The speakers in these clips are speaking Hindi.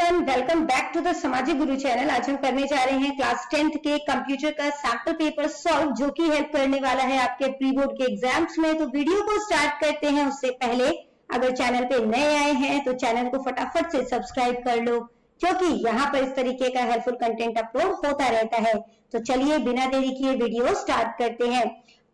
Everyone, welcome back to the Samajik Guru channel. आज हम करने जा रहे हैं क्लास 10th के कंप्यूटर का सैंपल पेपर सॉल्व, जो कि हेल्प करने वाला है आपके प्री बोर्ड के एग्जाम्स में। तो वीडियो को स्टार्ट करते हैं उससे पहले अगर चैनल पे नए आए हैं तो चैनल को फटाफट से सब्सक्राइब कर लो, क्योंकि यहाँ पर इस तरीके का हेल्पफुल कंटेंट अपलोड होता रहता है। तो चलिए बिना देरी किए वीडियो स्टार्ट करते हैं।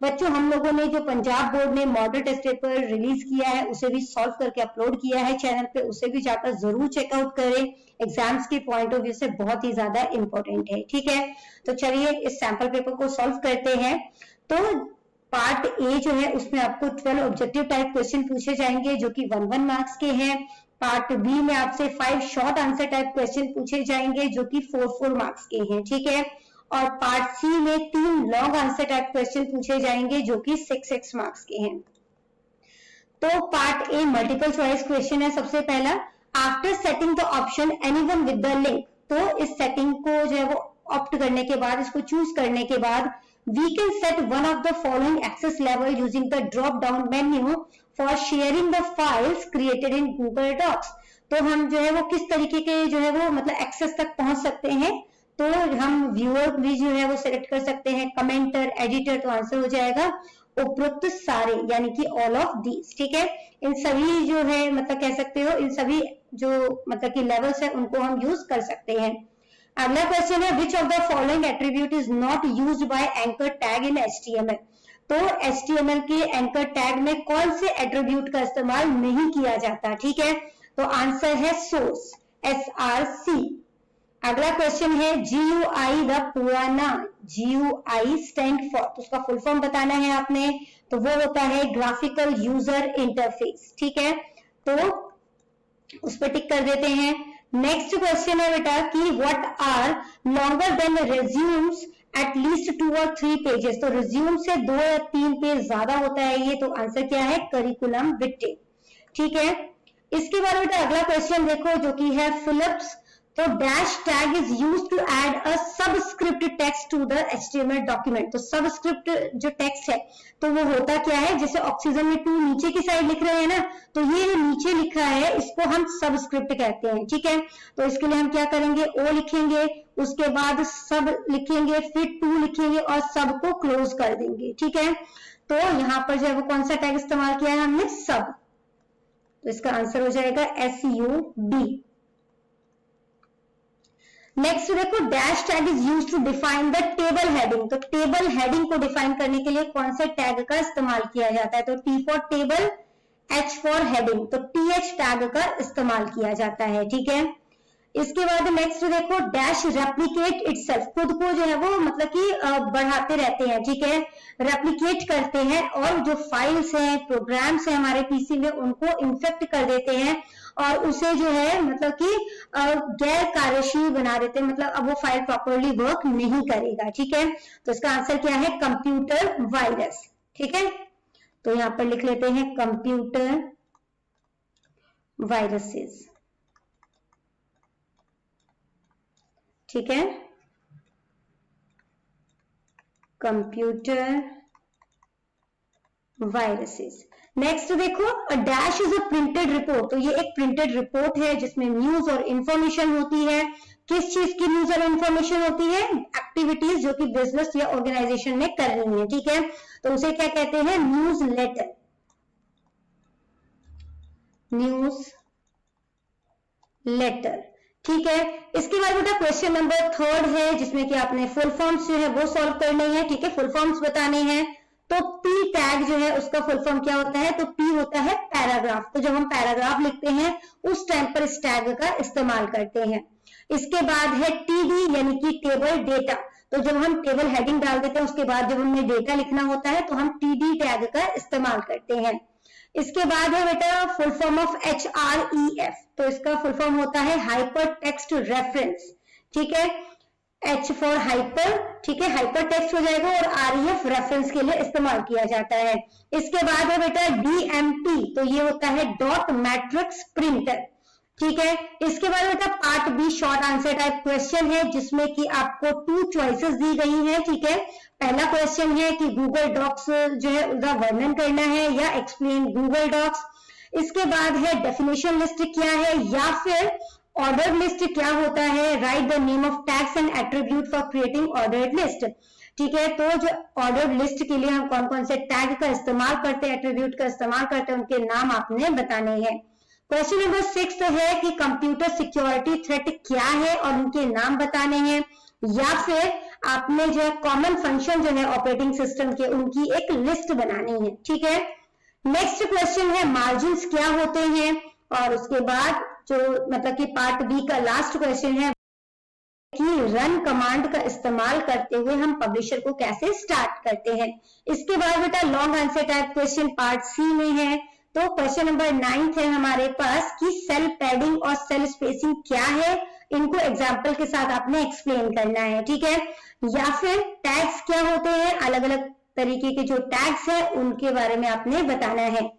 बच्चों, हम लोगों ने जो पंजाब बोर्ड ने मॉडल टेस्ट पेपर रिलीज किया है उसे भी सॉल्व करके अपलोड किया है चैनल पे, उसे भी जाकर जरूर चेकआउट करें। एग्जाम्स के पॉइंट ऑफ व्यू से बहुत ही ज्यादा इंपॉर्टेंट है। ठीक है, तो चलिए इस सैंपल पेपर को सॉल्व करते हैं। तो पार्ट ए जो है उसमें आपको 12 ऑब्जेक्टिव टाइप क्वेश्चन पूछे जाएंगे जो कि 1-1 मार्क्स के हैं। पार्ट बी में आपसे 5 शॉर्ट आंसर टाइप क्वेश्चन पूछे जाएंगे जो कि 4-4 मार्क्स के हैं। ठीक है, और पार्ट सी में 3 लॉन्ग आंसर टाइप क्वेश्चन पूछे जाएंगे जो कि 6 मार्क्स के हैं। तो part A multiple choice question है। सबसे पहला, after setting the option anyone with the link, तो इस सेटिंग को जो है वो ऑप्ट करने के बाद, इसको चूज करने के बाद, we can set one of the following access level using the drop down menu for sharing the files created in Google Docs. तो हम जो है वो किस तरीके के जो है वो मतलब एक्सेस तक पहुंच सकते हैं। तो हम व्यूअर भी जो है वो सिलेक्ट कर सकते हैं, कमेंटर, एडिटर। तो आंसर हो जाएगा उपरोक्त सारे, यानी कि ऑल ऑफ दीज। ठीक है, इन सभी जो है मतलब कह सकते हो, इन सभी जो मतलब कि लेवल्स है उनको हम यूज कर सकते हैं। अगला क्वेश्चन है, which of the following attribute is not used by anchor tag in HTML। तो HTML के एंकर टैग में कौन से एट्रीब्यूट का इस्तेमाल नहीं किया जाता। ठीक है, तो आंसर है सोर्स, SRC। अगला क्वेश्चन है, GUI द पूरा नाम, GUI स्टैंड फॉर, तो उसका फुल फॉर्म बताना है आपने। तो वो होता है ग्राफिकल यूजर इंटरफेस। ठीक है, तो उस पर टिक कर देते हैं। नेक्स्ट क्वेश्चन है बेटा कि what are longer than resumes at least 2 or 3 pages. तो रिज्यूम से 2 या 3 पेज ज्यादा होता है ये, तो आंसर क्या है, करिकुलम विटे। ठीक है, इसके बाद बेटा अगला क्वेश्चन देखो जो कि है फिलिप्स। तो dash tag is used to add a subscript text to the HTML document. तो सबस्क्रिप्ट जो टेक्स्ट है तो वो होता क्या है, जैसे ऑक्सीजन में 2 नीचे की साइड लिख रहे हैं ना, तो ये जो नीचे लिखा है इसको हम सबस्क्रिप्ट कहते हैं। ठीक है, तो इसके लिए हम क्या करेंगे, O लिखेंगे, उसके बाद सब लिखेंगे, फिर 2 लिखेंगे और सब को क्लोज कर देंगे। ठीक है, तो यहाँ पर जो है वो कौन सा टैग इस्तेमाल किया है हमने, सब। तो इसका आंसर हो जाएगा SUB। नेक्स्ट देखो, dash tag is used to define the table heading. तो टेबल हेडिंग को डिफाइन करने के लिए कौन से टैग का इस्तेमाल किया जाता है, तो T for table, H for heading, तो TH टैग का इस्तेमाल किया जाता है। ठीक है, इसके बाद नेक्स्ट देखो, डैश रेप्लिकेट इटसेल्फ, खुद को जो है वो मतलब कि बढ़ाते रहते हैं। ठीक है, रेप्लिकेट करते हैं और जो फाइल्स हैं, प्रोग्राम्स हैं हमारे पीसी में, उनको इन्फेक्ट कर देते हैं और उसे जो है मतलब कि गैर कार्यशील बना देते हैं, मतलब अब वो फाइल प्रॉपरली वर्क नहीं करेगा। ठीक है, तो इसका आंसर क्या है, कंप्यूटर वायरस। ठीक है, तो यहां पर लिख लेते हैं कंप्यूटर वायरसेस। ठीक है, कंप्यूटर वायरसेस। नेक्स्ट देखो, a dash is a printed report. तो ये एक प्रिंटेड रिपोर्ट है जिसमें न्यूज और इंफॉर्मेशन होती है। किस चीज की न्यूज और इंफॉर्मेशन होती है, एक्टिविटीज जो कि बिजनेस या ऑर्गेनाइजेशन में कर रही है। ठीक है, तो उसे क्या कहते हैं, न्यूज लेटर, न्यूज लेटर। ठीक है, इसके बाद बेटा क्वेश्चन नंबर 3 है जिसमें कि आपने फुल फॉर्म्स जो है वो सॉल्व करने हैं। ठीक है, फुल फॉर्म्स बताने हैं। तो P टैग जो है उसका फुल फॉर्म क्या होता है, तो P होता है पैराग्राफ। तो जब हम पैराग्राफ लिखते हैं उस टाइम पर इस टैग का इस्तेमाल करते हैं। इसके बाद है TD यानी कि टेबल डेटा। तो जब हम टेबल हेडिंग डाल देते हैं उसके बाद जब हमें डेटा लिखना होता है तो हम TD टैग का इस्तेमाल करते हैं। इसके बाद है बेटा फुल फॉर्म ऑफ HREF। तो इसका फुल फॉर्म होता है हाइपर टेक्स्ट रेफरेंस। ठीक है, H फॉर हाइपर, ठीक है, हाइपर टेक्स्ट हो जाएगा, और REF रेफरेंस के लिए इस्तेमाल किया जाता है। इसके बाद है बेटा DMP। तो ये होता है डॉट मैट्रिक्स प्रिंटर। ठीक है, इसके बाद बेटा part B short answer type question है जिसमें कि आपको 2 चॉइसेस दी गई हैं। ठीक है, पहला क्वेश्चन है कि गूगल डॉक्स जो है उसका वर्णन करना है या एक्सप्लेन गूगल डॉक्स। इसके बाद है डेफिनेशन लिस्ट क्या है, या फिर ऑर्डर्ड लिस्ट क्या होता है? Right the name of tags and attribute for creating ordered list. ठीक है, तो जो ऑर्डर्ड लिस्ट के लिए हम कौन कौन से टैग का इस्तेमाल करते हैं, एट्रीब्यूट का इस्तेमाल करते हैं, उनके नाम आपने बताने हैं। क्वेश्चन नंबर 6 है कि कंप्यूटर सिक्योरिटी थ्रेट क्या है और उनके नाम बताने हैं, या फिर आपने जो है कॉमन फंक्शन जो है ऑपरेटिंग सिस्टम के, उनकी एक लिस्ट बनानी है। ठीक है, नेक्स्ट क्वेश्चन है मार्जिन्स क्या होते हैं, और उसके बाद जो मतलब कि पार्ट बी का लास्ट क्वेश्चन है कि रन कमांड का इस्तेमाल करते हुए हम पब्लिशर को कैसे स्टार्ट करते हैं। इसके बाद बेटा long answer type question part C में है। तो क्वेश्चन नंबर 9 है हमारे पास कि सेल पैडिंग और सेल स्पेसिंग क्या है, इनको एग्जाम्पल के साथ आपने एक्सप्लेन करना है। ठीक है, या फिर टैग्स क्या होते हैं, अलग अलग तरीके के जो टैग्स है उनके बारे में आपने बताना है।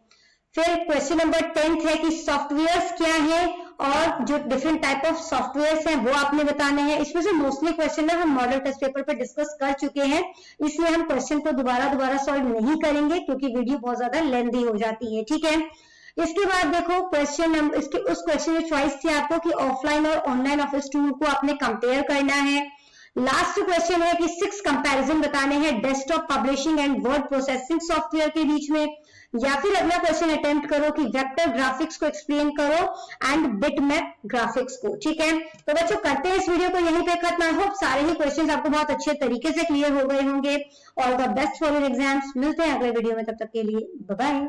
फिर क्वेश्चन नंबर 10 है कि सॉफ्टवेयर्स क्या है और जो डिफरेंट टाइप ऑफ सॉफ्टवेयर्स हैं वो आपने बताने हैं। इसमें से मोस्टली क्वेश्चन है हम मॉडल टेस्ट पेपर पे डिस्कस कर चुके हैं, इसलिए हम क्वेश्चन को दोबारा सॉल्व नहीं करेंगे क्योंकि वीडियो बहुत ज्यादा लेंथी हो जाती है। ठीक है, इसके बाद देखो क्वेश्चन नंबर, इसके उस क्वेश्चन में चॉइस थी आपको कि ऑफलाइन और ऑनलाइन ऑफिस टूल को आपने कंपेयर करना है। लास्ट क्वेश्चन है कि 6 कंपैरिजन बताने हैं desktop publishing and word processing software के बीच में। या फिर अगला क्वेश्चन अटेम्प्ट करो कि वेक्टर ग्राफिक्स को एक्सप्लेन करो एंड बिटमैप ग्राफिक्स को। ठीक है, तो बच्चों करते हैं इस वीडियो को यहीं पे खत्म। आई होप सारे ही क्वेश्चंस आपको बहुत अच्छे तरीके से क्लियर हो गए होंगे। All the best for your exams. मिलते हैं अगले वीडियो में, तब तक के लिए बाय बाय।